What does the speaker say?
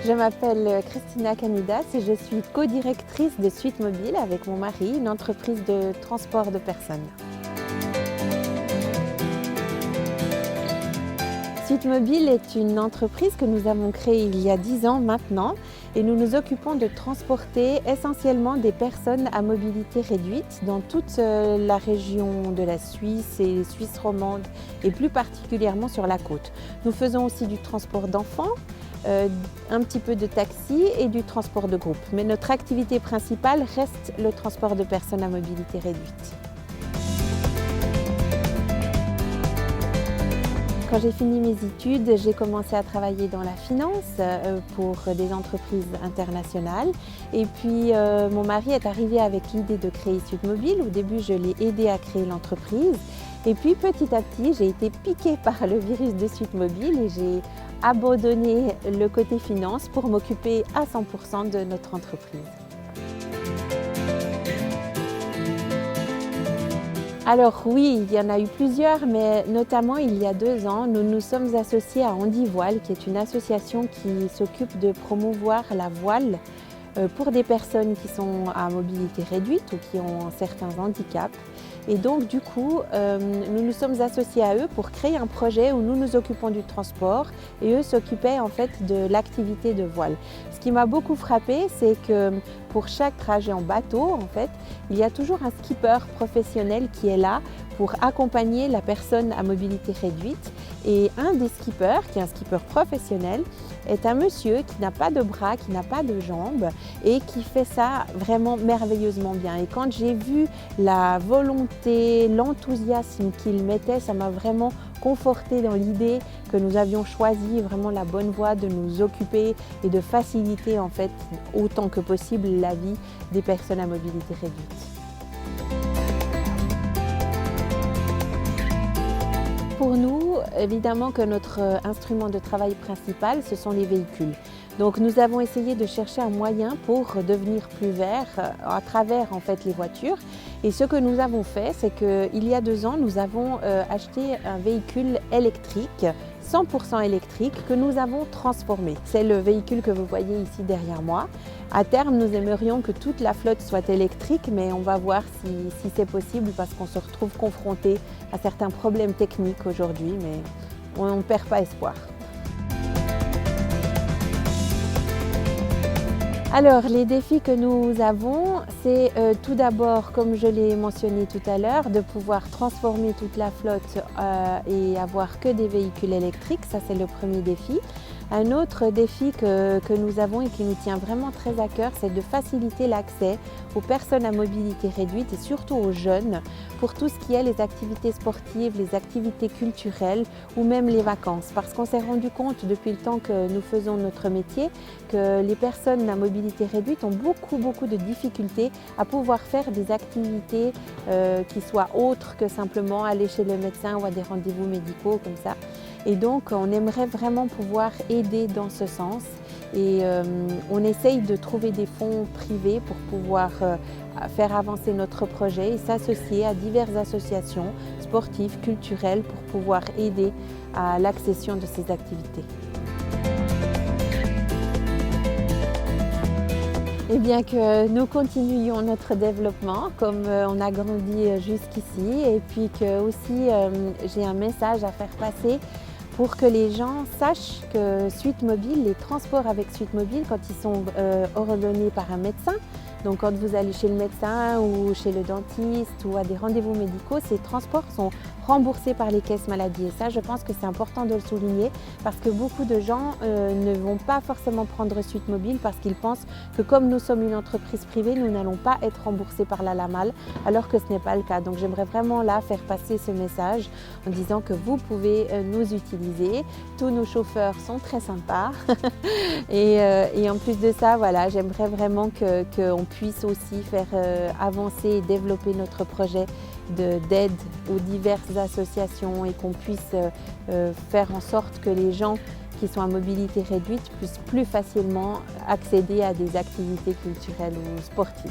Je m'appelle Christina Canidas et je suis co-directrice de Suite Mobile avec mon mari, une entreprise de transport de personnes. Suite Mobile est une entreprise que nous avons créée il y a 10 ans maintenant et nous nous occupons de transporter essentiellement des personnes à mobilité réduite dans toute la région de la Suisse et Suisse romande et plus particulièrement sur la côte. Nous faisons aussi du transport d'enfants, un petit peu de taxi et du transport de groupe. Mais notre activité principale reste le transport de personnes à mobilité réduite. Quand j'ai fini mes études, j'ai commencé à travailler dans la finance pour des entreprises internationales. Et puis mon mari est arrivé avec l'idée de créer Suite Mobile. Au début, je l'ai aidé à créer l'entreprise. Et puis petit à petit, j'ai été piquée par le virus de Suite Mobile et j'ai abandonné le côté finance pour m'occuper à 100% de notre entreprise. Alors oui, il y en a eu plusieurs, mais notamment il y a 2 ans, nous nous sommes associés à Handi Voile, qui est une association qui s'occupe de promouvoir la voile pour des personnes qui sont à mobilité réduite ou qui ont certains handicaps. Et donc du coup, nous nous sommes associés à eux pour créer un projet où nous nous occupons du transport et eux s'occupaient en fait de l'activité de voile. Ce qui m'a beaucoup frappée, c'est que pour chaque trajet en bateau, en fait, il y a toujours un skipper professionnel qui est là pour accompagner la personne à mobilité réduite. Et un des skippers, qui est un skipper professionnel, est un monsieur qui n'a pas de bras, qui n'a pas de jambes et qui fait ça vraiment merveilleusement bien. Et quand j'ai vu la volonté, l'enthousiasme qu'il mettait, ça m'a vraiment confortée dans l'idée que nous avions choisi vraiment la bonne voie de nous occuper et de faciliter en fait autant que possible la vie des personnes à mobilité réduite. Pour nous, évidemment que notre instrument de travail principal, ce sont les véhicules. Donc nous avons essayé de chercher un moyen pour devenir plus vert à travers en fait les voitures. Et ce que nous avons fait, c'est qu'il y a 2 ans, nous avons acheté un véhicule électrique, 100% électrique, que nous avons transformé. C'est le véhicule que vous voyez ici derrière moi. À terme, nous aimerions que toute la flotte soit électrique, mais on va voir si c'est possible parce qu'on se retrouve confronté à certains problèmes techniques aujourd'hui, mais on ne perd pas espoir. Alors, les défis que nous avons, c'est tout d'abord, comme je l'ai mentionné tout à l'heure, de pouvoir transformer toute la flotte et avoir que des véhicules électriques. Ça, c'est le premier défi. Un autre défi que nous avons et qui nous tient vraiment très à cœur, c'est de faciliter l'accès aux personnes à mobilité réduite et surtout aux jeunes pour tout ce qui est les activités sportives, les activités culturelles ou même les vacances. Parce qu'on s'est rendu compte depuis le temps que nous faisons notre métier que les personnes à mobilité réduite ont beaucoup de difficultés à pouvoir faire des activités qui soient autres que simplement aller chez le médecin ou à des rendez-vous médicaux comme ça. Et donc on aimerait vraiment pouvoir aider dans ce sens et on essaye de trouver des fonds privés pour pouvoir faire avancer notre projet et s'associer à diverses associations sportives, culturelles pour pouvoir aider à l'accession de ces activités. Et bien que nous continuions notre développement comme on a grandi jusqu'ici et puis que aussi j'ai un message à faire passer pour que les gens sachent que Suite Mobile, les transports avec Suite Mobile, quand ils sont ordonnés par un médecin, donc quand vous allez chez le médecin ou chez le dentiste ou à des rendez-vous médicaux, ces transports sont remboursés par les caisses maladie. Et ça, je pense que c'est important de le souligner parce que beaucoup de gens ne vont pas forcément prendre Suite Mobile parce qu'ils pensent que comme nous sommes une entreprise privée, nous n'allons pas être remboursés par la LAMAL, alors que ce n'est pas le cas. Donc j'aimerais vraiment là faire passer ce message en disant que vous pouvez nous utiliser. Tous nos chauffeurs sont très sympas et en plus de ça, voilà, j'aimerais vraiment qu'on puisse aussi faire avancer et développer notre projet d'aide aux diverses associations et qu'on puisse faire en sorte que les gens qui sont à mobilité réduite puissent plus facilement accéder à des activités culturelles ou sportives.